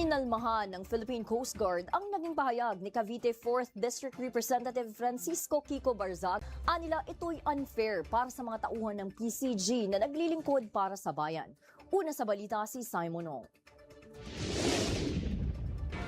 Inalmahan ng Philippine Coast Guard ang naging pahayag ni Cavite 4th District Representative Francisco Kiko Barzaga. Anila ito'y unfair para sa mga tauhan ng PCG na naglilingkod para sa bayan. Una sa balita si Simon Ong.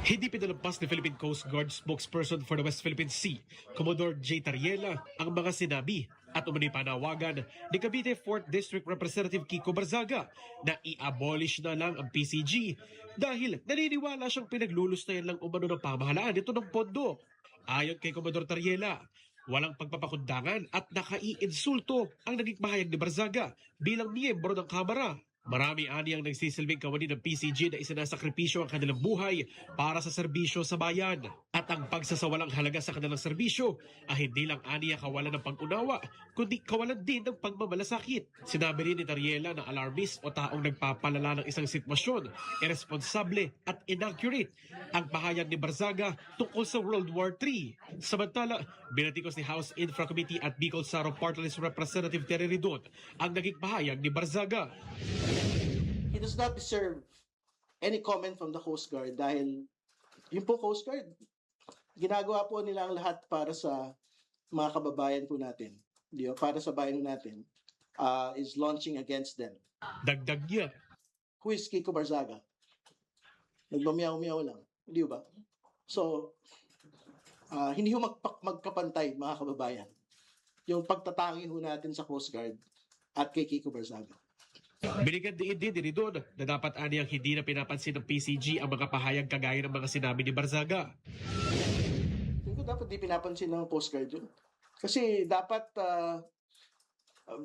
Hindi pinalampas ni Philippine Coast Guard spokesperson for the West Philippine Sea, Commodore J. Tariela, ang mga sinabi at umano'y panawagan ni Cavite 4th District Representative Kiko Barzaga na i-abolish na lang ang PCG dahil naniniwala siyang pinaglulustayan lang umano ng pamahalaan ito ng pondo. Ayon kay Commodore Tariela, walang pagpapakundangan at nakaiinsulto ang naging pahayag ni Barzaga bilang miyembro ng Kamara. Marami ani ang nagsisilbing kawani ng PCG na isinasakripisyo ang kanilang buhay para sa serbisyo sa bayan. At ang pagsasawalang halaga sa kanilang serbisyo ay hindi lang ani ang kawalan ng pag-unawa, kundi kawalan din ng pagmamalasakit. Sinabi rin ni Tariela na alarmist o taong nagpapalala ng isang sitwasyon, irresponsable at inaccurate ang pahayag ni Barzaga tungkol sa World War III. Samantala, binatikos ni House Infra Committee at Bicol Saro Party List Representative Terry Ridon ang naging pahayag ni Barzaga. He does not deserve any comment from the Coast Guard dahil yung po Coast Guard, ginagawa po nila ang lahat para sa mga kababayan po natin, di ba? Para sa bayan natin, is launching against them. Dagdag niya, Who is Kiko Barzaga? Nagmamiyaw-miyaw lang, di ba? So, hindi ho magkapantay mga kababayan yung pagtatangi ho natin sa Coast Guard at kay Kiko Barzaga. binigyan din ni Ridon na dapat ani ang hindi na pinapansin ng PCG ang mga pahayag kagaya ng mga sinabi ni Barzaga. Hindi ko dapat di pinapansin ng Coast Guard yun. Kasi dapat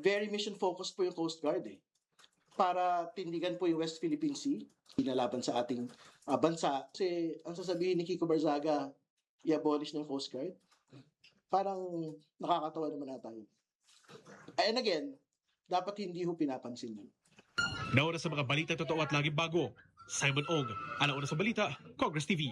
very mission focused po yung Coast Guard eh. Para tindigan po yung West Philippine Sea, pinalaban sa ating bansa. Kasi ang sasabihin ni Kiko Barzaga, i-abolish ng Coast Guard, parang nakakatawa naman na tayo. And again, dapat hindi ho pinapansin yun. Nauna sa mga balita totoo at laging bago, Simon Ong, alauna sa balita, Congress TV.